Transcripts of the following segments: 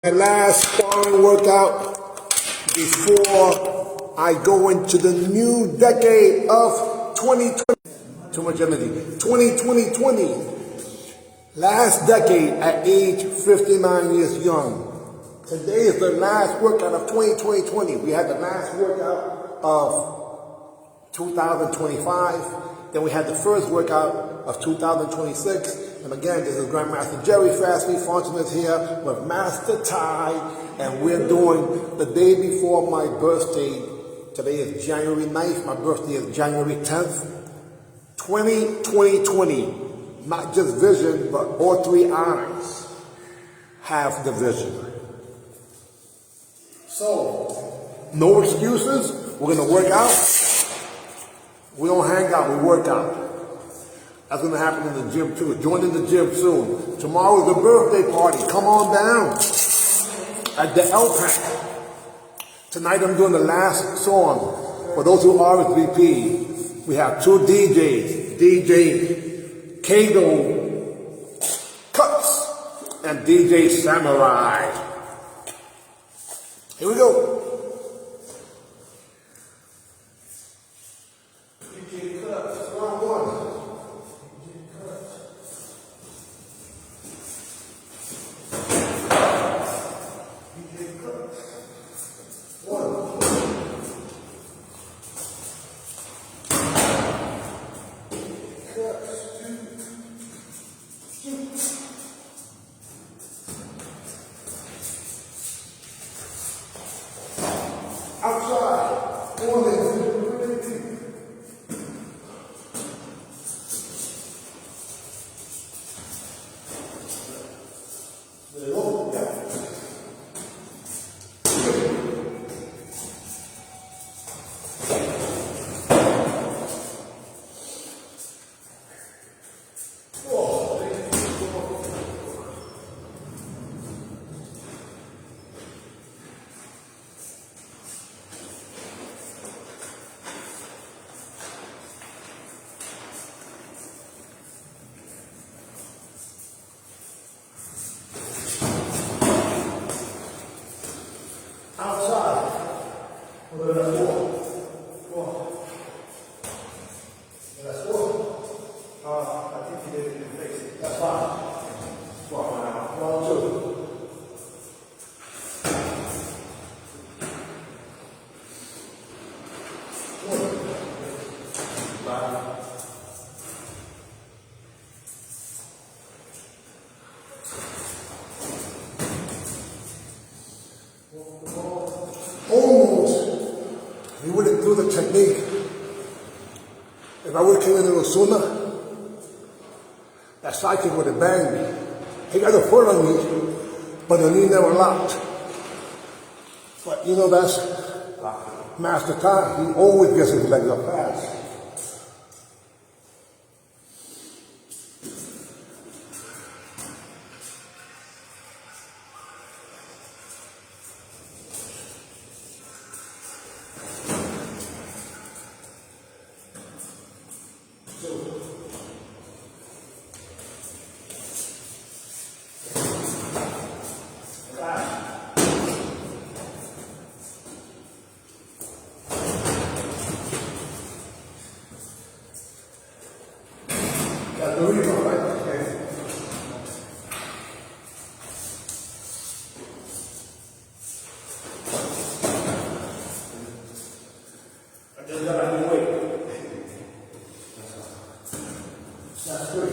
My last sparring workout before I go into the new decade of 2020. Too much energy. 2020. Last decade at age 59 years young. Today is the last workout of 2020. We had the last workout of 2025. Then we had the first workout of 2026. And again, this is Grandmaster Jerry Fastly, Fontanez here with Master Ty, and we're doing the day before my birthday. Today is January 9th, my birthday is January 10th. 2020, not just vision, but all three eyes have the vision. So, no excuses, we're gonna work out. We don't hang out, we work out. That's going to happen in the gym too. Join in the gym soon. Tomorrow is the birthday party. Come on down at the LPAC. Tonight I'm doing the last song. For those who RSVP, we have two DJs. DJ Kago Cuts and DJ Samurai. Here we go. DJ Cuts, round one. Outside, on it. Outside. Well, that's four. That's four. I think you did it in your face. That's fine. One, two. Almost, he wouldn't do the technique. If I would have came in a little sooner, that side kick would have banged me. He got a foot on me, but the knee never locked. But you know, that's Master Ty. He always gets his legs up fast. That's the reason, right? Okay. I just got out of the way. That's good.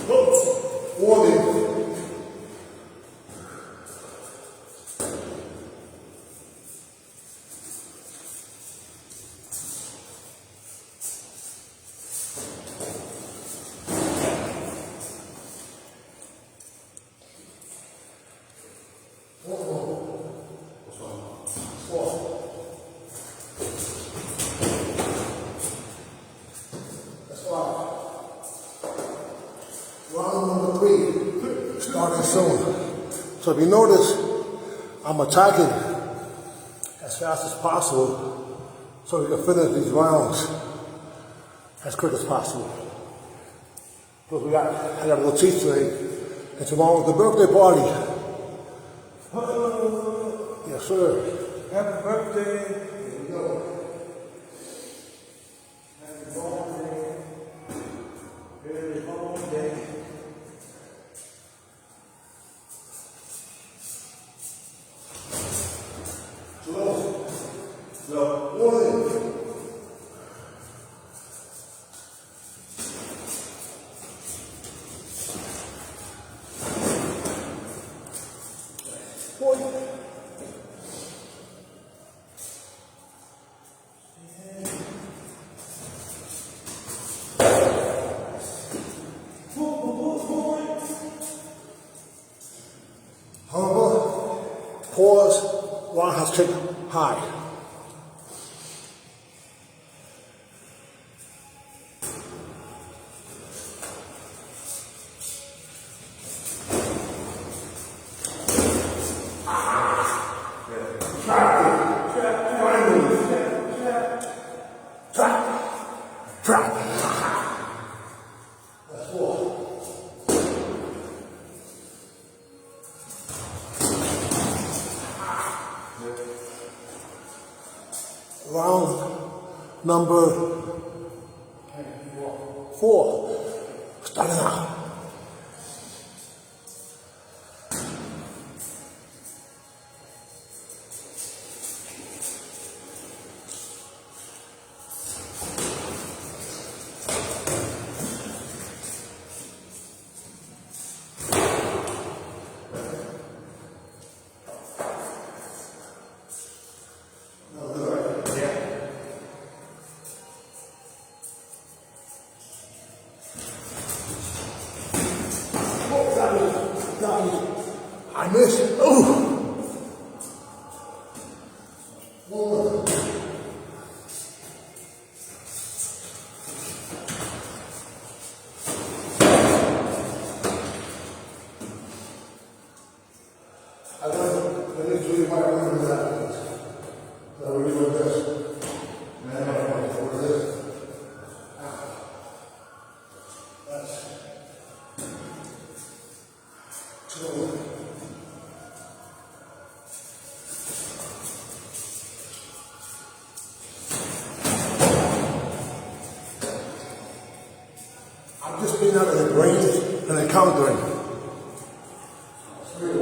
Whoops. Warning. Round number 3, starting soon. So if you notice, I'm attacking as fast as possible so we can finish these rounds as quick as possible. Plus I got a little treat today. And tomorrow's the birthday party. Yes, sir. Happy birthday. Here we go. Happy birthday. Very long day. Pause, roundhouse kick, high. Trap. That's 4. Round number 4. Starting now. I missed. Oh! I need to leave my room with that. So we're doing this. And I don't know what it is. That's 2. I'm just being out of the range and encountering. 3.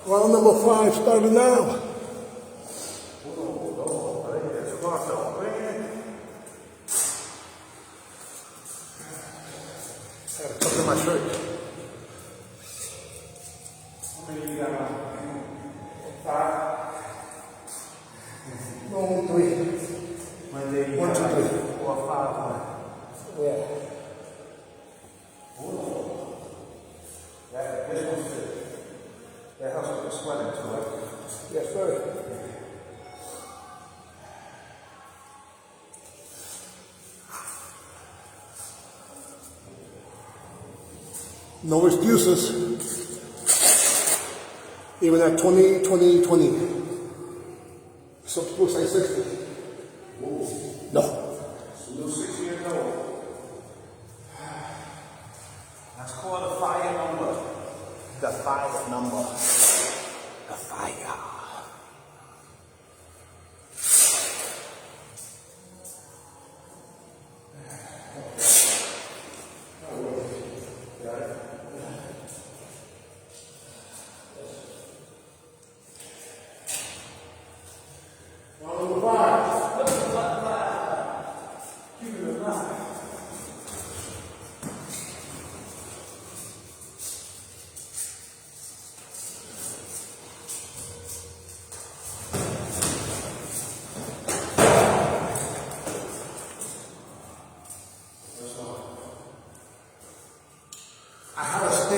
Round number 5 starting now. I gotta tuck in my shirt. No, 3. 1, 2, 3. 4, 5. Yeah. This one's good. That helps with the swelling too, right? Yes, sir. No excuses. Even at 20, 20, 20. Some people say 60. No. Still 6 years old. That's called a fire number. The fire number. The fire. Round number 5. Keep it alive.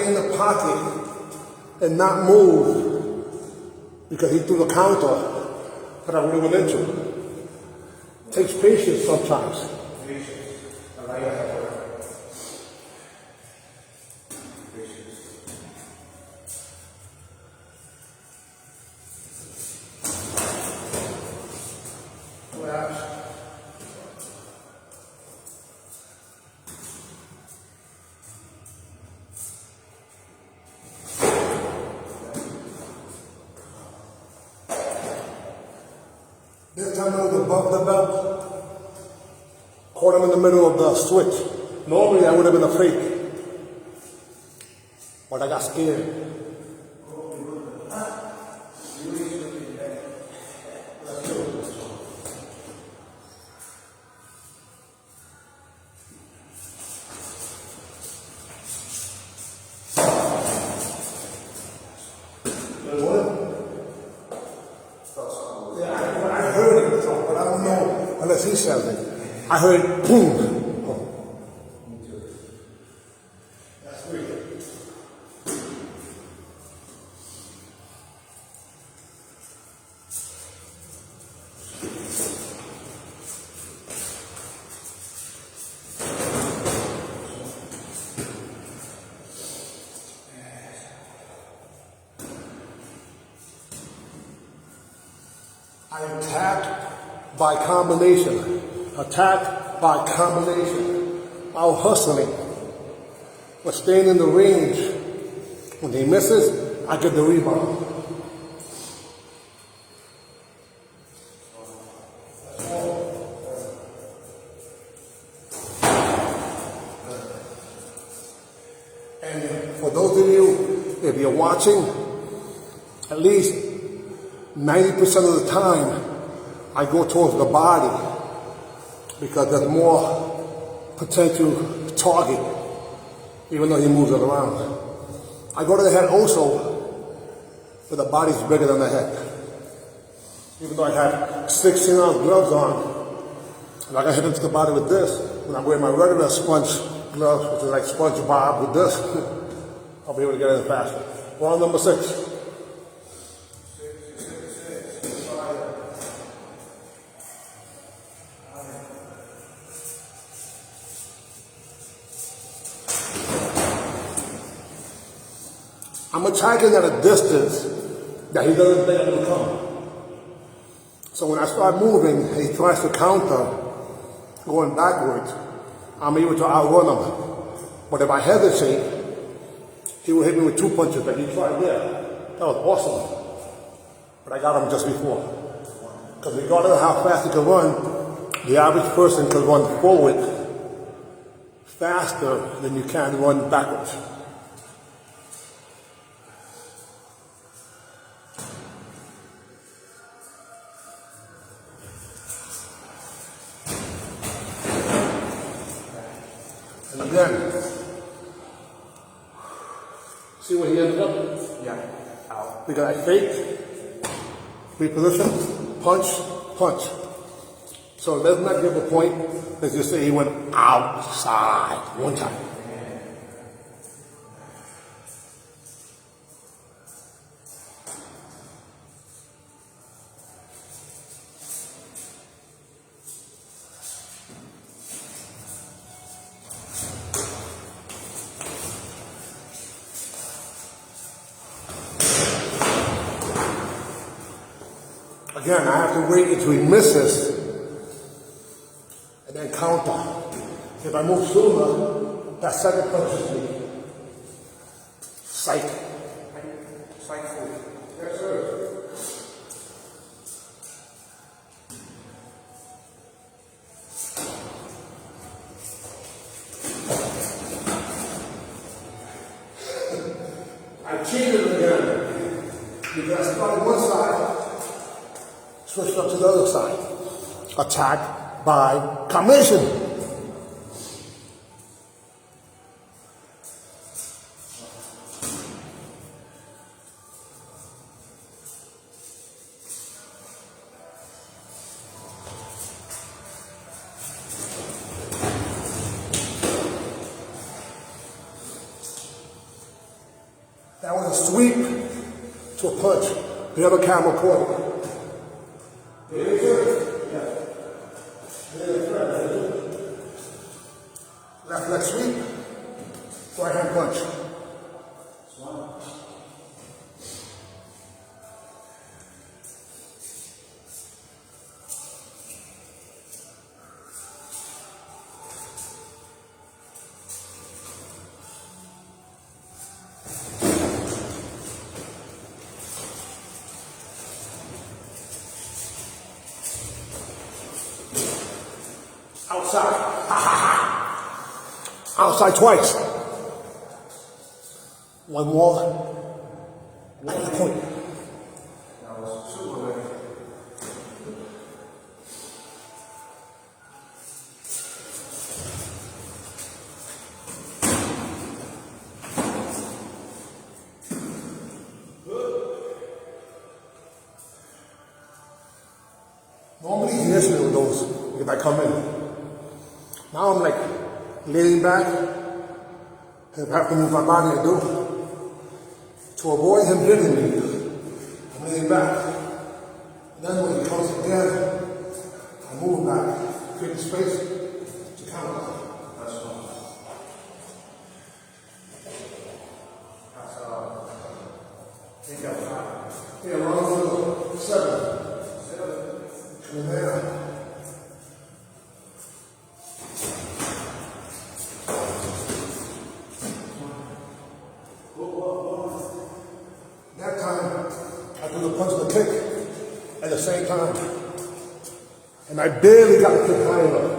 in the pocket and not move because he threw the counter that I would have went into. It takes patience sometimes. This time I was above the belt, caught him in the middle of the switch. Normally I would have been a fake, but I got scared. Unless he says it. I heard boom. Oh. That's weird. I attacked by combination. Attack by combination. I was hustling. But staying in the range. When he misses, I get the rebound. And for those of you, if you're watching, at least 90% of the time, I go towards the body because there's more potential target, even though he moves it around. I go to the head also, but the body's bigger than the head. Even though I have 16-ounce gloves on, and I can hit into the body with this, when I wear my regular sponge gloves, which is like SpongeBob with this, I'll be able to get in faster. Round number 6. I'm attacking at a distance that he doesn't think I'm going to come. So when I start moving, he tries to counter, going backwards, I'm able to outrun him. But if I hesitate, he will hit me with 2 punches like he tried there. That was awesome. But I got him just before. Because regardless of how fast he can run, the average person can run forward faster than you can run backwards. And again, see where he ended up? Yeah. Out. Because I faked, reposition, punch, punch. So let's not give a point. Let's just say he went outside one time. Again, I have to wait until he misses and then counter. If I move sooner, that second punch is me. Psych. Psych food. Yes, sir. I cheated again because I started one side. Switched up to the other side. Attack by combination. sweep to a punch. The other camera caught it. Left leg sweep, right hand punch. Outside. Ha ha ha. Outside twice. One more. At the point. That was two already. Normally he hits me with those if I come in. Now I'm like leaning back, and I have to move my body to do. To avoid him hitting me, I'm leaning back. Then when he comes again, I move back, create the space to counter. That's one. That's I think I'm fine. Yeah, round 7. And there. That time, I do the punch and the kick at the same time. And I barely got the kick high enough.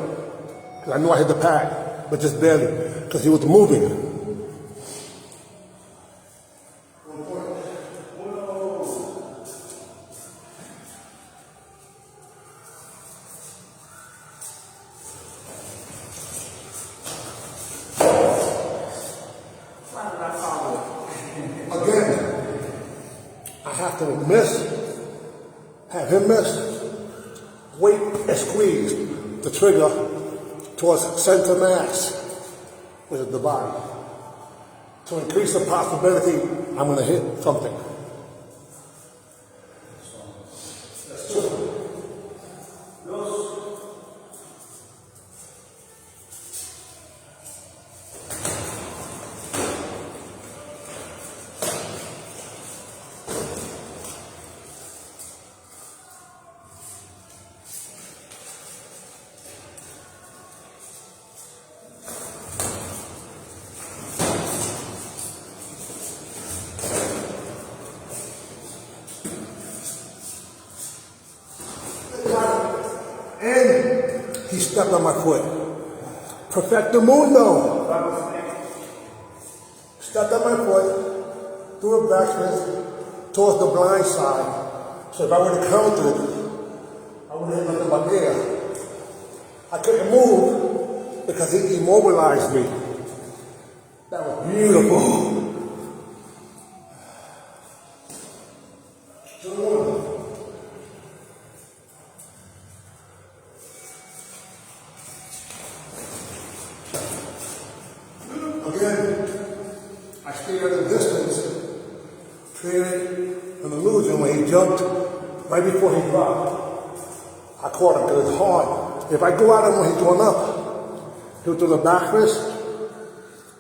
Because I knew I hit the pad, but just barely. Because he was moving. Again, I have to have him miss, wait and squeeze the trigger towards center mass, which is the body, to increase the possibility I'm going to hit something. That's 2. And he stepped on my foot. Perfecto mundo. Stepped on my foot, threw a back fist towards the blind side. So if I would have countered, I would have hit nothing but air. I couldn't move because he immobilized me. That was beautiful. Again, I stayed at a distance, created an illusion when he jumped right before he dropped. I caught him because it's hard. If I go at him when he's going up, he'll throw the back fist,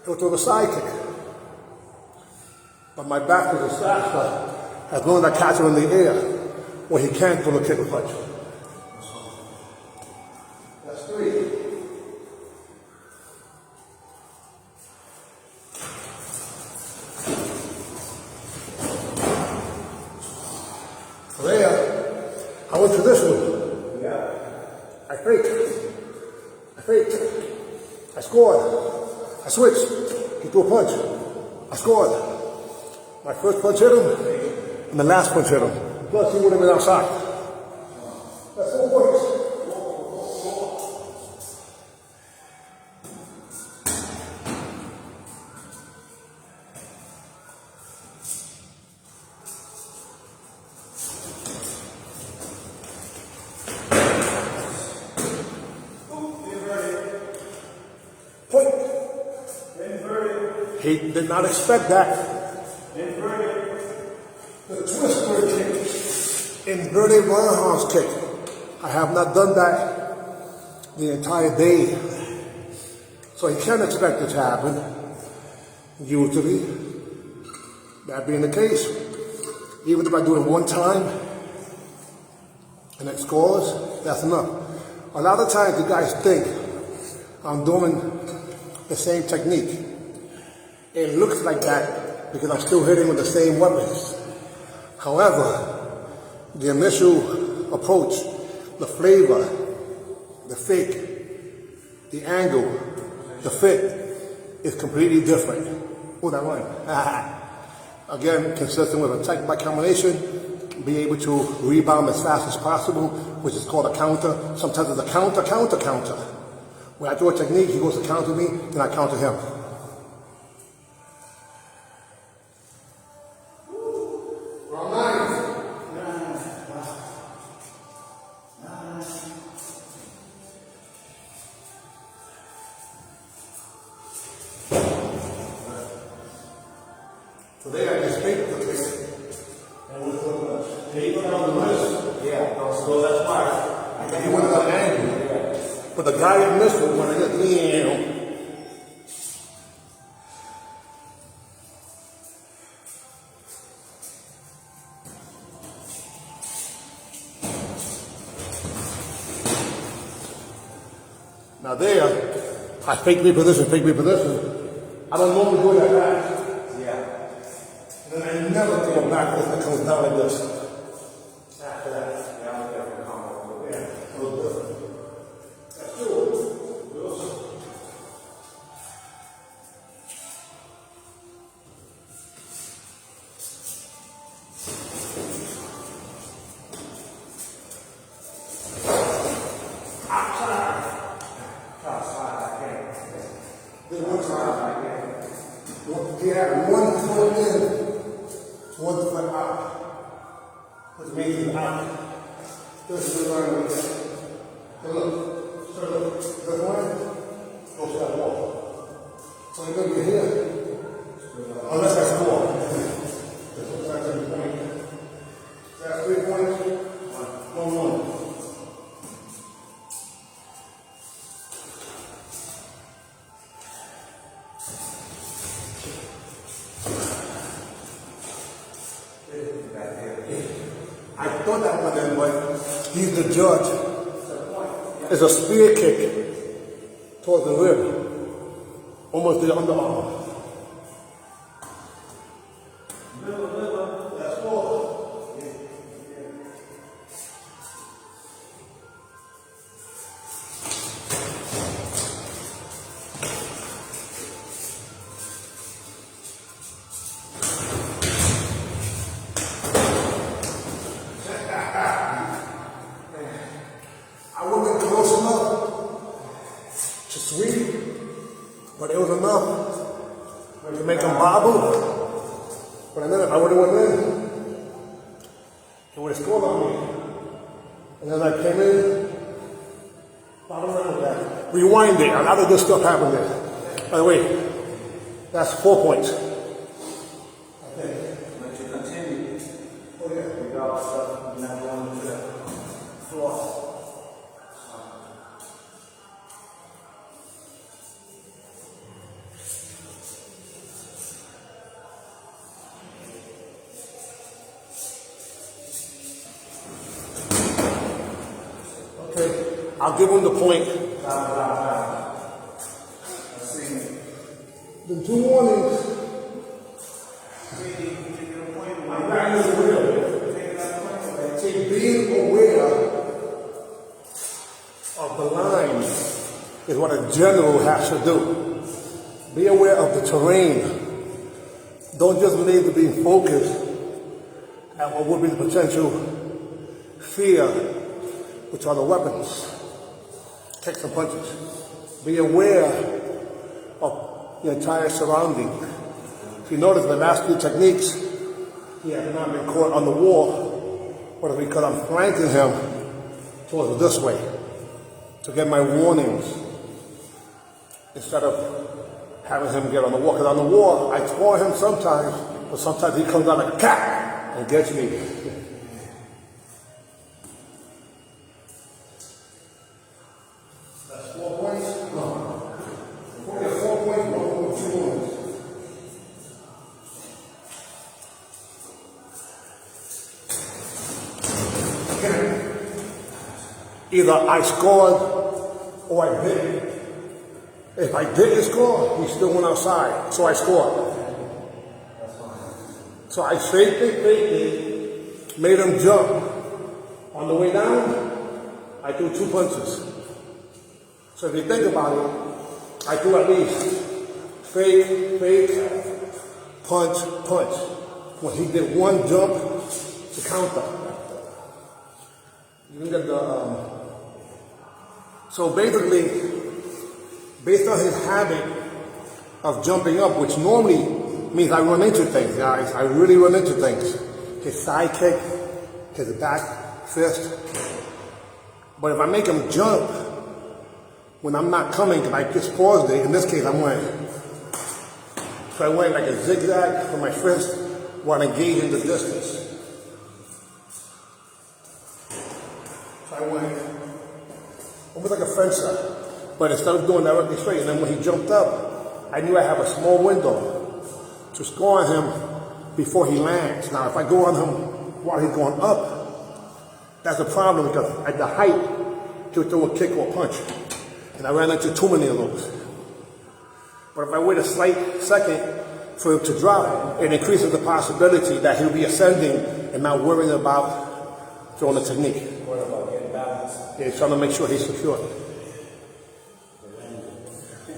he'll throw the side kick. But my back fist is faster as long as I catch him in the air when he can't throw the kick or punch. That's 3. There, I went to this one. Yeah. I faked. I scored. I switched. He threw a punch. I scored. My first punch hit him, and the last punch hit him. Plus, he would have been outside. That's 4 points. Point. He did not expect that. inverted roundhouse kick. I have not done that the entire day. So you can't expect it to happen. Usually, that being the case, even if I do it one time and it scores, that's enough. A lot of times you guys think I'm doing the same technique. It looks like that because I'm still hitting with the same weapons. However, the initial approach, the flavor, the fake, the angle, the fit is completely different. Oh, that one. Again, consistent with a technique combination, be able to rebound as fast as possible, which is called a counter. Sometimes it's a counter. When I do a technique, he goes to counter me, then I counter him. Today I just faked the trick. And with the paper on the wrist. Yeah, so that's why. He went to the angle. Yeah. But the guy that missed it when I get Now there, I fake reposition. I don't normally do that fast. And then I never go back if it comes down like this. After that. Yeah, I'm looking for a combo. Yeah, a little different. That's cool. Then one time, he had one foot in. One foot out, which means he's out. This is the line we get. So look, this one goes to that wall. So you're going to be here, unless I score. This one's not 3 points. That's 3 points, 1-1. I thought that one in, but he's the judge. It's a spear kick towards the rib, almost the underarm. That's 4. I wasn't close enough to sweep, but it was enough to make him bobble. But then if I would have went in, he would have scored on me. And then I came in, bottom around with that. Rewind it. A lot of good stuff happened there. By the way, that's 4 points. Let you continue. Oh yeah. Without stuff, you're not going to the floor. Okay, I'll give him the point. The 2 warnings. I'm back in the wheel. See, being aware of the line is what a general has to do. Be aware of the terrain. Don't just leave to being focused at what would be the potential fear, which are the weapons, kicks and punches. Be aware of the entire surrounding. If you notice the last 2 techniques, he has not been caught on the wall, but because I'm flanking him towards this way to get my warnings instead of having him get on the wall. Because on the wall, I score him sometimes, but sometimes he comes out like a cat and gets me. Either I scored or I didn't. If I didn't score, he still went outside, so I scored. So I faked it, made him jump. On the way down, I threw 2 punches. So if you think about it, I threw at least fake, punch, punch. When he did one jump to counter. You can get the, so basically, based on his habit of jumping up, which normally means I run into things, guys. I really run into things. His side kick, his back fist. But if I make him jump when I'm not coming, because I just paused it, in this case I'm wearing. So I went like a zigzag for my fist while engaging the distance. So I went almost like a fencer, but instead of going directly straight, and then when he jumped up, I knew I have a small window to score on him before he lands. Now, if I go on him while he's going up, that's a problem because at the height, he'll throw a kick or a punch. And I ran into too many of those. But if I wait a slight second for him to drop, it increases the possibility that he'll be ascending and not worrying about throwing a technique. What about getting balanced? Yeah, trying to make sure he's secure.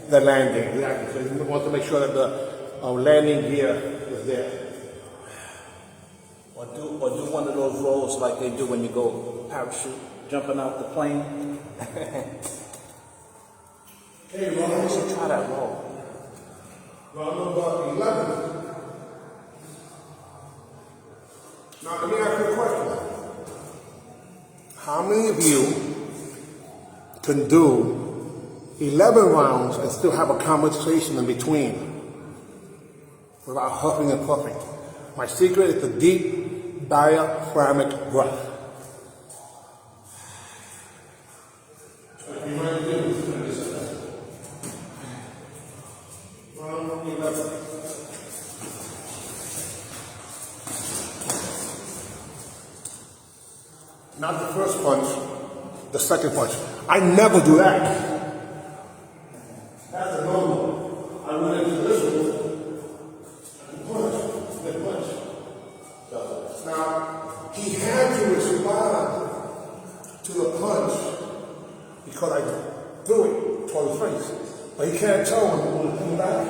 The landing, exactly. So you want to make sure that the landing gear is there. Or do one of those rolls like they do when you go parachute, jumping out the plane. Hey, Ron, You should try that roll. Round number 11. Now, let me ask you a question. How many of you can do 11 rounds and still have a conversation in between without huffing and puffing? My secret is the deep diaphragmatic breath. Round 11. Not the first punch, the second punch. I never do that. That's a no-no. I went into this one and punch, then punch. Now, he had to respond to the punch because I threw it toward his face. But he can't tell when I'm coming back,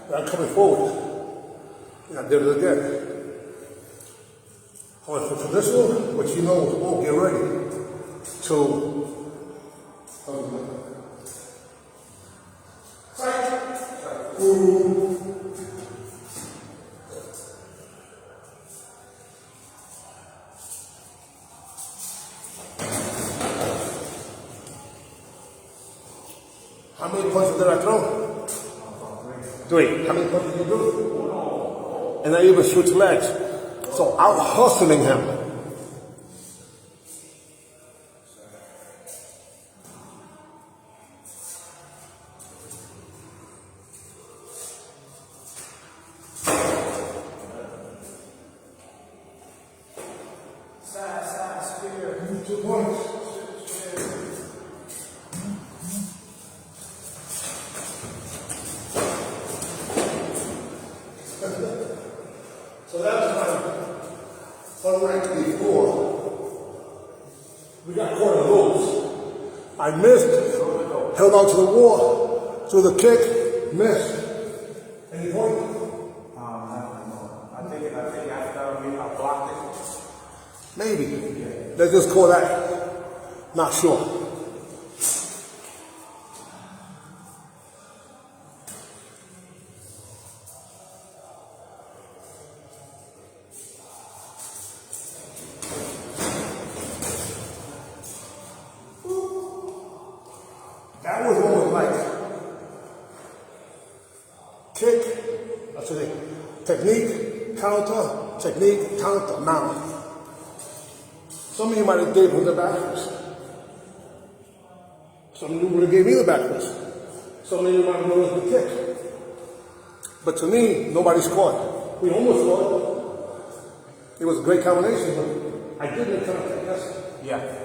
that I'm coming forward. And I did it again. For this one, which you know is, oh, get ready to How many punches did I throw? 3. How many punches did you do? And I even switch legs. So out hustling him. Side, spear. 2 points. So that's unlike before. We got caught in those. I missed, held on to the wall, threw the kick, missed. Any point? No. I think after I blocked it. Maybe. Let's just call that. Not sure. That was almost like kick, that's it. Technique, counter, technique, counter. Now, some of you might have gave him the backwards. Some of you would have gave me the backwards. Some of you might have noticed the kick. But to me, nobody scored. We almost scored. It was a great combination, but I did the counter, yes. Yeah.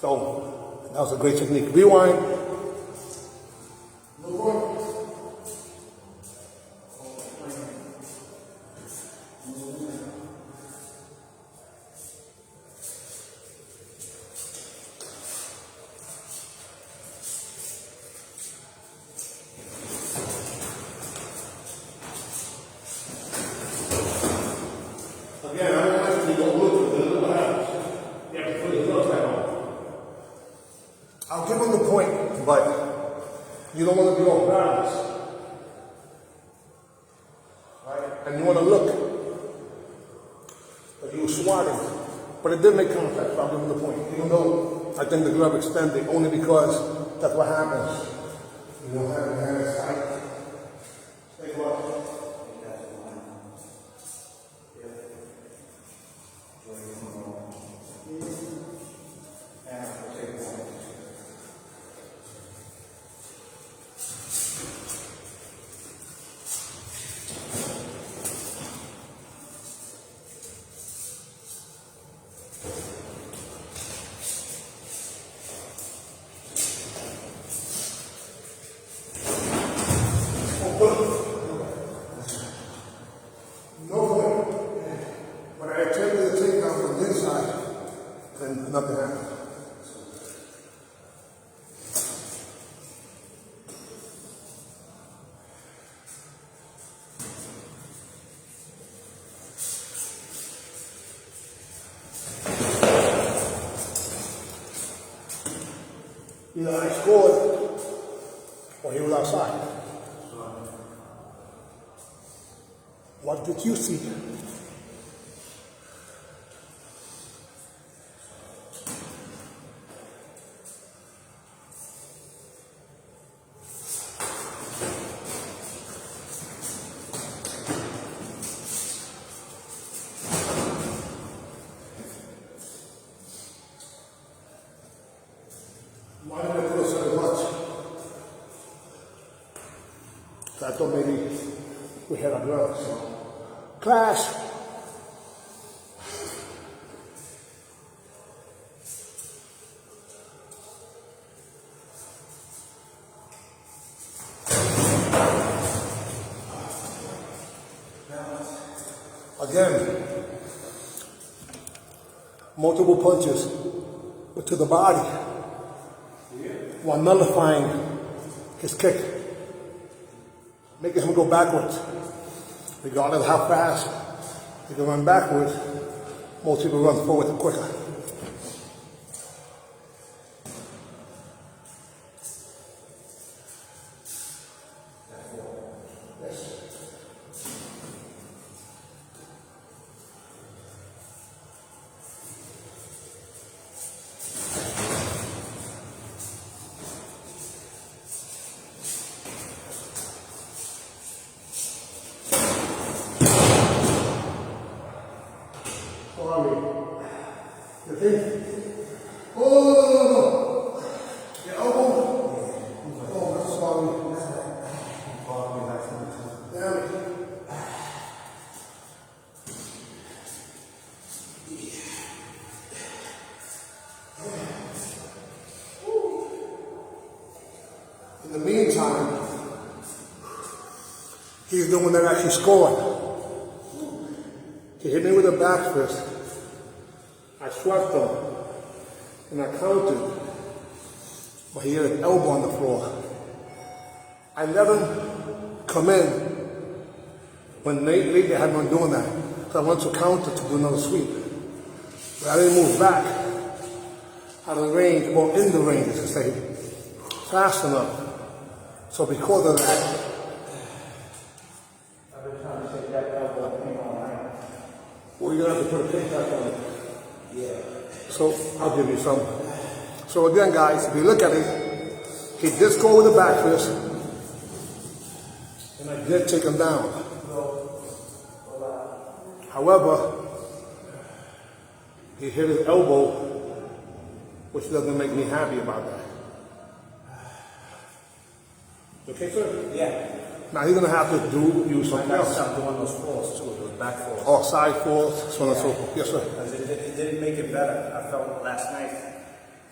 So that was a great technique. Rewind. Again, I don't like to go look for the little house. You have to put your gloves back on. I'll give them the point, but you don't want to be off balance. Right? And you want to look like you were swatting. But it did make contact, so I'll give them the point. Even though I think the glove extended, only because that's what happens. You don't have your hands tight. Stay close. No point. When I attempted to take down from this side, then nothing happened. Either I scored or he was outside. What did you see? Why did I put so much? So I thought maybe we had a gloves. Class. Again, multiple punches, but to the body, while nullifying his kick, making him go backwards. Regardless of how fast he can run backwards, most people run forward quicker. Sorry. You think? Oh! Your elbow? Oh, I'm sorry. Damn it. In the meantime, he's the one that actually scored. He hit me with a back fist. I swept him, and I counted, but he had an elbow on the floor. I let him come in when lately I hadn't been doing that. So I went to counter to do another sweep. But I didn't move back out of the range, or in the range, to say, fast enough. So because of that, I've been trying to take that elbow came all right. Well, you're going to have to put a pin back on it. Yeah. So I'll give you some. So again, guys, if you look at it, he did score with a back fist, and I did take him down. However, he hit his elbow, which doesn't make me happy about that. Okay, sir? Yeah. Now he's gonna have to use something I gotta else. stop doing those falls too, those back falls. Or side falls, so on and so forth. Yes, sir. Because it didn't make it better. I felt last night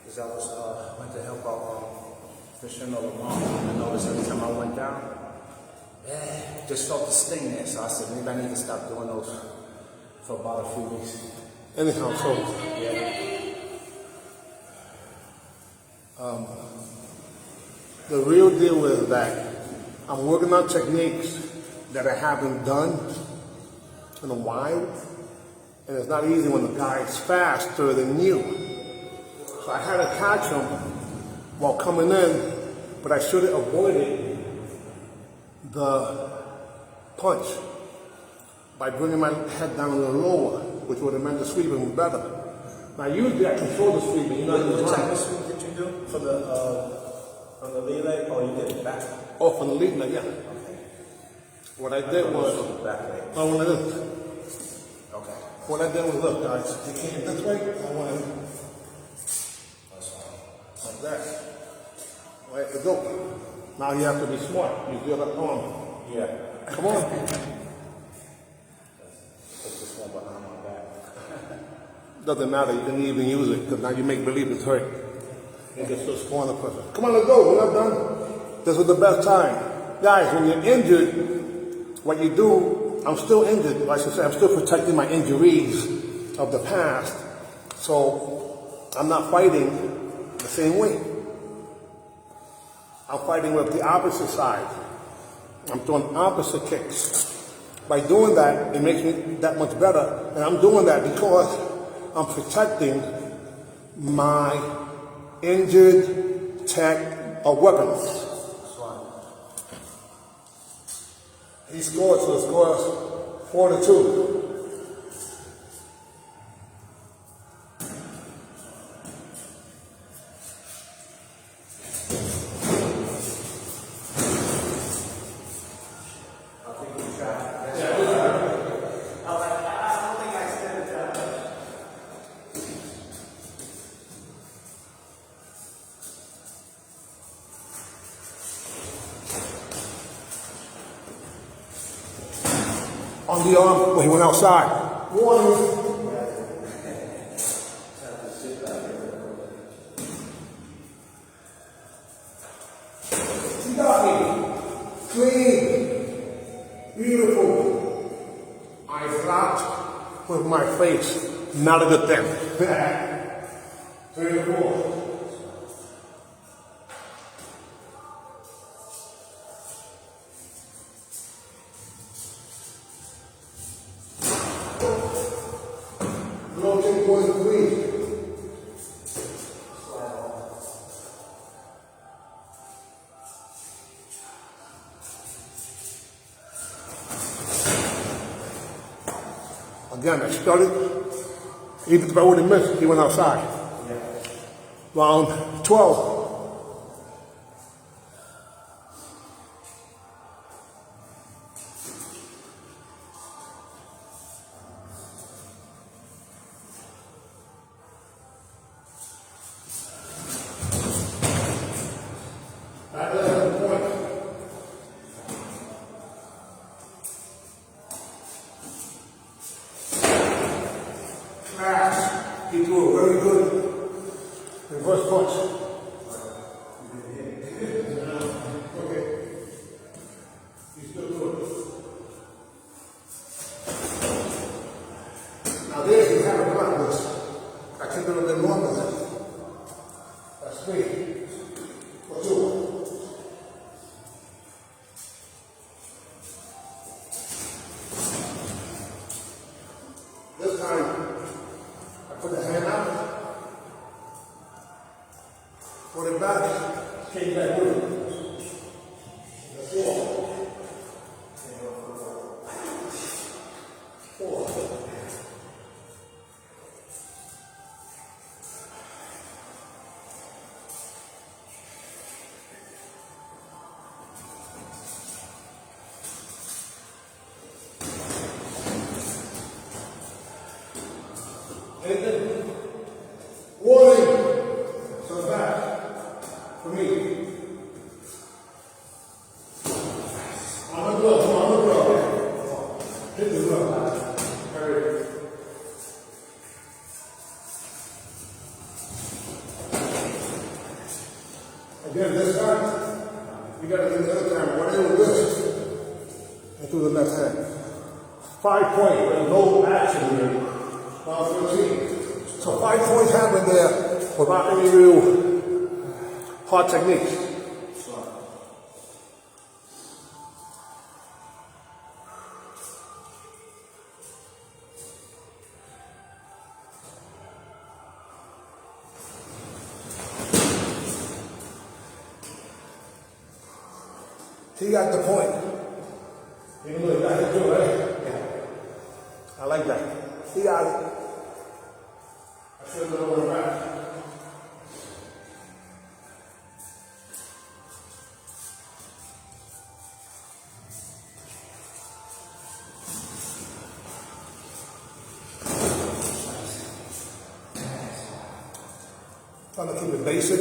Because I was went to help out fishing over mom. I noticed every time I went down, just felt the sting there. So I said maybe I need to stop doing those for about a few weeks. Anyhow, so the real deal is that I'm working on techniques that I haven't done in a while, and it's not easy when the guy's faster than you. So I had to catch him while coming in, but I should have avoided the punch by bringing my head down a little lower, which would have meant the sweeping better. Now usually I control the sweeping, you know. What type of sweep did you do for the from the lead leg, or you did it back? Oh, from the lead leg, yeah. Okay. What I did was, the back leg. I wanted this. Okay. What I did was, look guys, you came this way, I wanted like that. Right, it's open. Now you have to be smart. Use the other arm. Yeah. Come on. Put this one behind my back. Doesn't matter, you can even use it, because now you make believe it's hurt. You get so scorn the person. Come on, let's go, we're not done. This was the best time. Guys, when you're injured, what you do, I'm still injured, I should say, I'm still protecting my injuries of the past. So, I'm not fighting the same way. I'm fighting with the opposite side. I'm throwing opposite kicks. By doing that, it makes me that much better. And I'm doing that because I'm protecting my injured tech or weapons. He scored, so the score is 4-2. On the arm when he went outside. Warning. You got me. Clean. Beautiful. I blocked with my face. Not a good thing. 3-4. Again, I started, even if I would have missed, he went outside. Round 12. He threw a very good reverse punch. Okay. He's still good. Now there you have a practice. I can do a little more than that. That's 3-2. This time, put the hand out, put it back, came back with it. That's 4. 4. Warning! So back for me. On the glove. Hit the glove. Hurry. do the left hand. 5 point, but no action here. Round 13. So 5 points happen there without any real hard technique. He got the point. Even though he got it too, right? Yeah. I like that. He got it. I should have over the back. Trying to keep it basic.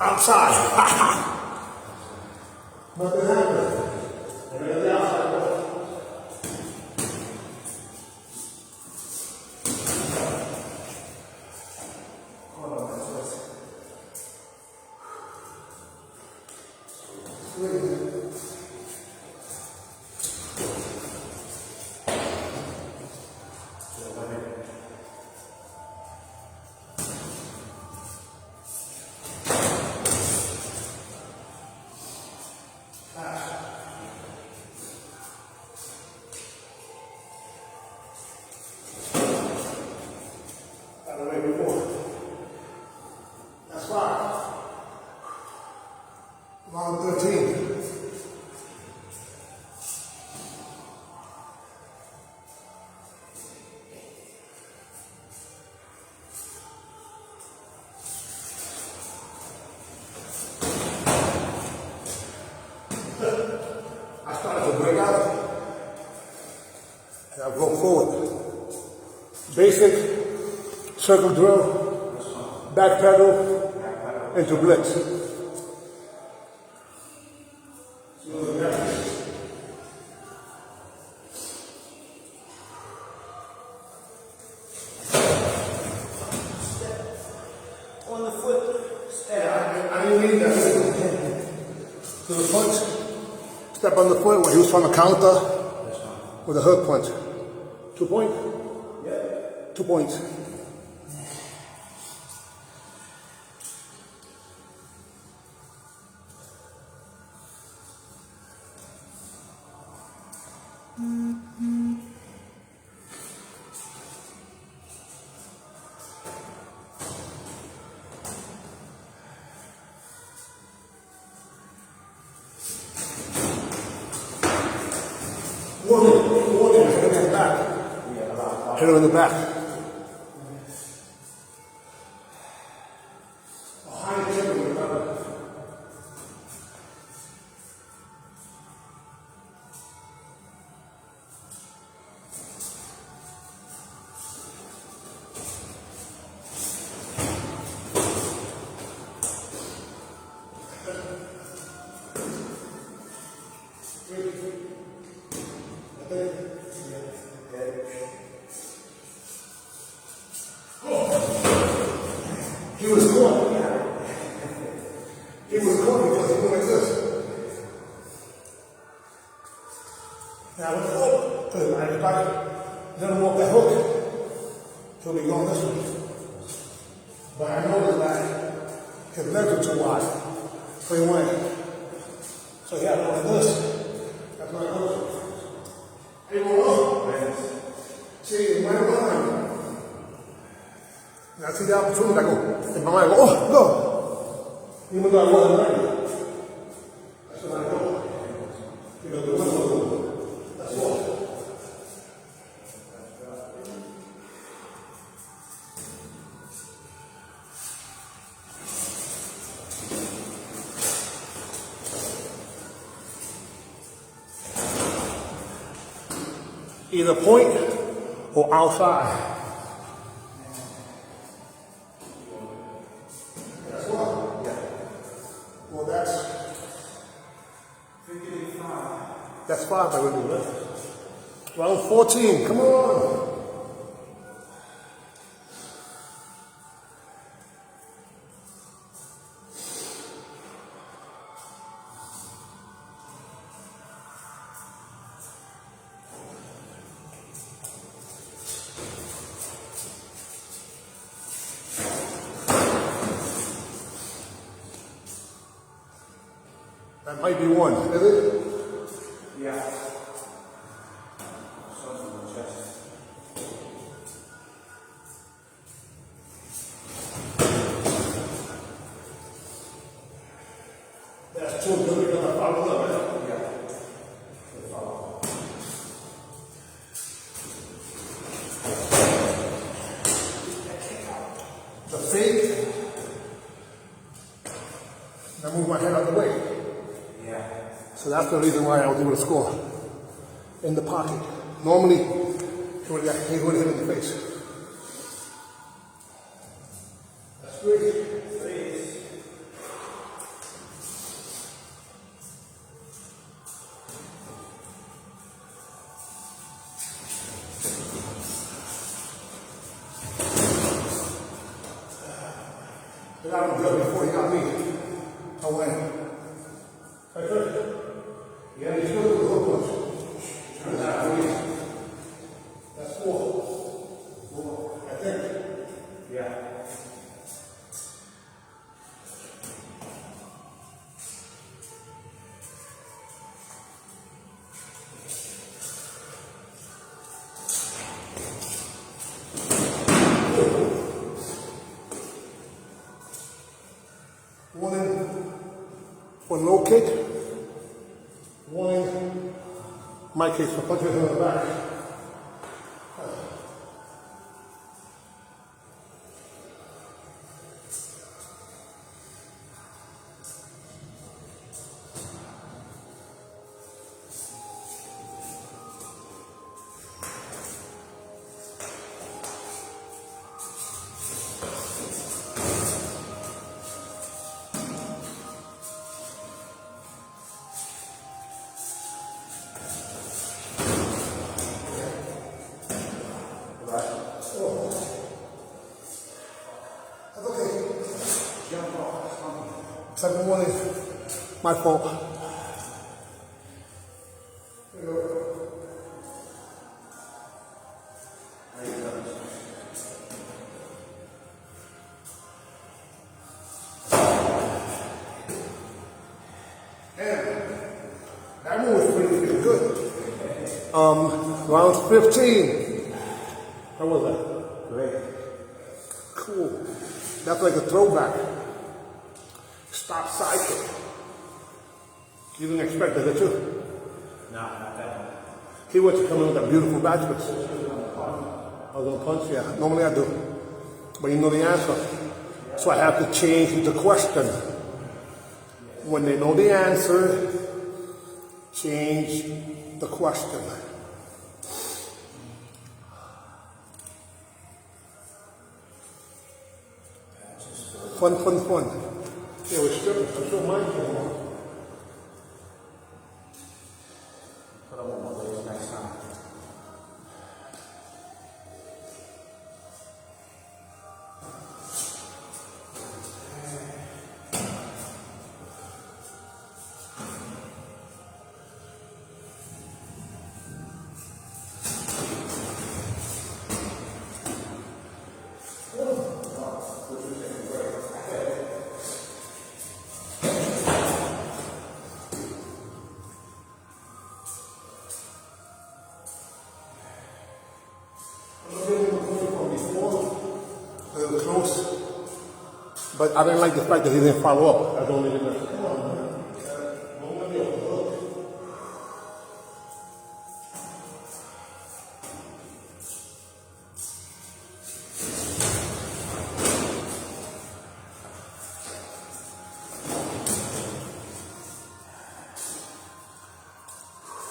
Outside. Nothing happened. And then the outside. Hold on, that's this. That's 5. Round 13. I started to break out and I'll go forward. Basic circle drill, back pedal, into blitz. On the foot. I didn't need that. To the punch, step on the foot when he was trying to counter with a hook punch. 2 point? Yeah. 2 points. Warning, hit him in the back. Hit him in the back. He was caught. He was caught because he went like this. Now I went up to him. I let him walk that hook. He'll be going this way. But I noticed that his legs were too wide. So he went. So he had to go like this. That's what I noticed. He went up. See, he went behind. And I see the opportunity, I go, in my mind, I go, oh, no. Even though I wasn't ready. That's what I go. Because the whistle goes. That's all. Either point or outside. That's what? Yeah. Well, that's 55. That's 5 already, right? Round 14, come on. That might be one, is it? Yeah. Something on the chest. That's two, because we're gonna follow up, right? Yeah. The fake. Now move my head out of the way. Yeah. So that's the reason why I was able to score in the pocket. Normally, he would have hit him in the face. That's great. He got him good before he got me. I went. I could. Yeah, he's good with the hook punch. Turn that way. That's 4. 4, I think. Yeah. One in for low kick. One in my case for punching him in the back. That's okay. Jump off. Second one is my fault. There you go. That one was pretty good. Round 15. How was that? Great. Cool. That's like a throwback. Stop side kick. You didn't expect that, did you? No, not that one. He wants to come in with a beautiful back twist. I was gonna punch, yeah. Normally I do. But you know the answer. So I have to change the question. When they know the answer, change the question. Fun, fun, fun. Yeah, we're stripping. I'm sure mine's going on. Put on one more leg next time. Close, but I didn't like the fact that he didn't follow up. I don't even know.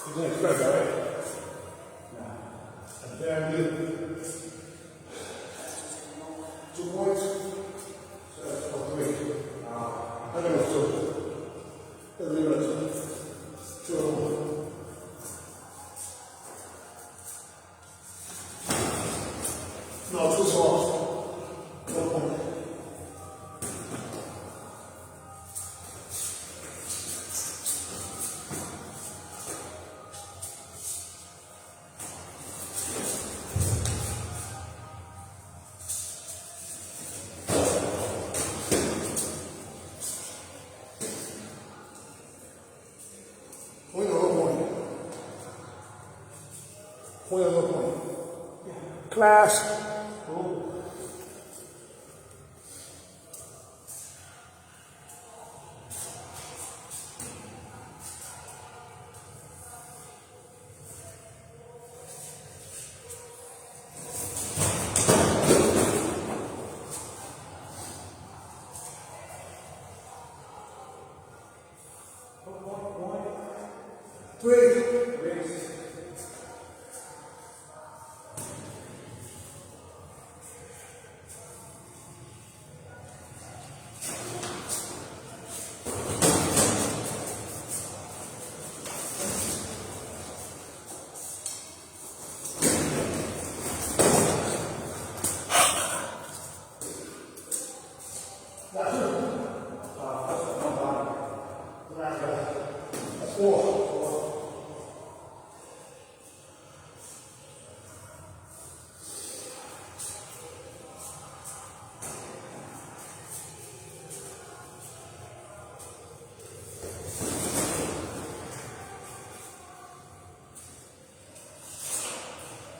You didn't expect that, right? No. Point of the point. Class. Three. Four.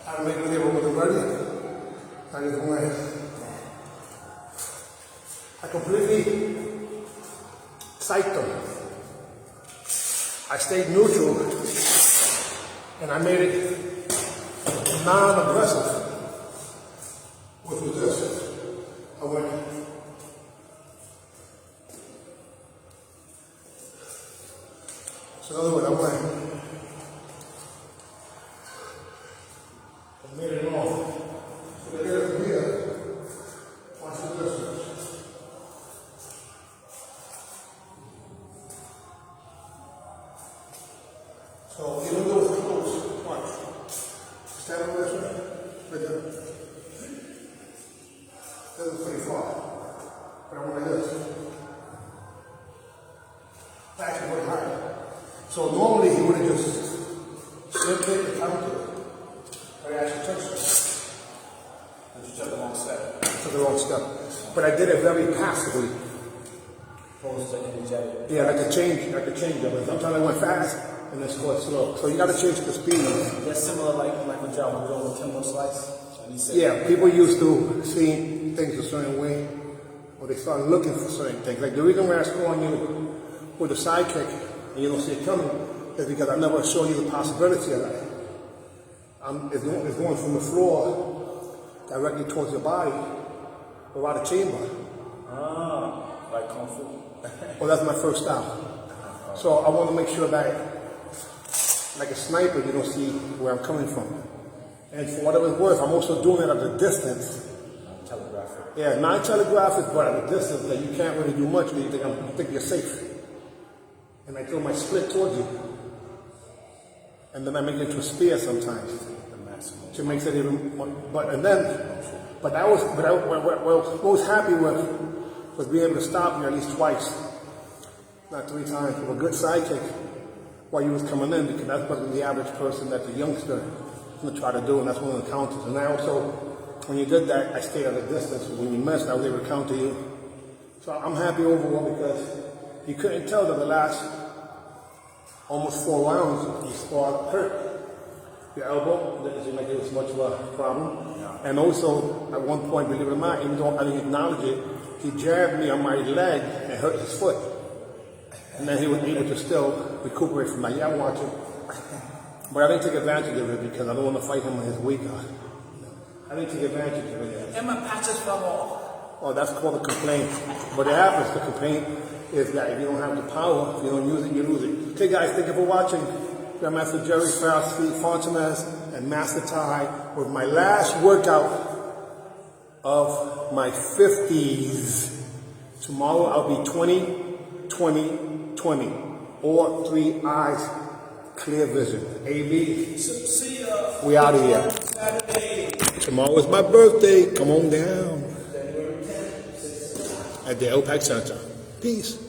I make it with the ready. I just went. I completely psyched them. I stayed neutral and I made it non-aggressive. Which was this. I went. So in other words, I went. I made it long. So they get it from here. Watch the distance. So even though it's close, watch. Stand over this way. Right there. This is pretty far. But I went like this. Actually went higher. So normally he would have just slipped it and counted it. But I actually touched it. And you took the wrong step. Took the wrong step. But I did it very passively. Opposed to energetic. Yeah, like a change of it. Sometimes I went fast and then slow. So you gotta change the speed. That's similar like when John was doing with Kimbo Slice. And he said, Yeah, people used to see things a certain way, or they start looking for certain things. Like the reason why I score on you with a side kick and you don't see it coming is because I never showed you the possibility of that. It's going from the floor directly towards your body without a chamber. Like Kung Fu. Well, that's my first style. So I want to make sure that, like a sniper, you don't see where I'm coming from. And for whatever it's worth, I'm also doing it at a distance. Telegraphic. Yeah, not telegraphic, but at a distance that you can't really do much because you think you're safe. And I throw my split towards you. And then I make it into a spear sometimes. The maximum. Which makes it even more, what I was happy with was being able to stop you at least twice, not 3 times, with a good side kick while you was coming in, because that's what the average person that the youngster is going to try to do, and that's one of the counters. And I also, when you did that, I stayed at a distance. When you missed, I was able to counter you. So I'm happy overall because you couldn't tell that the last almost 4 rounds you scored hurt. Your elbow didn't seem like it was much of a problem. Yeah. And also, at one point, believe it or not, even though I didn't acknowledge it, he jabbed me on my leg and hurt his foot. And then he was able to still recuperate from that. Yeah, I watch it. But I didn't take advantage of it because I don't want to fight him on his weak eye. I didn't take advantage of it. And my patches fell off. Oh, that's called a complaint. But it happens. The complaint is that if you don't have the power, if you don't use it, you lose it. Okay, guys, thank you for watching. Grandmaster Jerry Fontanez and Master Ty with my last workout of my 50s. Tomorrow I'll be 20, 20, 20. Or 3 eyes, clear vision. AB, See ya. we out of here. Saturday. Tomorrow is my birthday. Come on down. At the LPAC Center. Peace.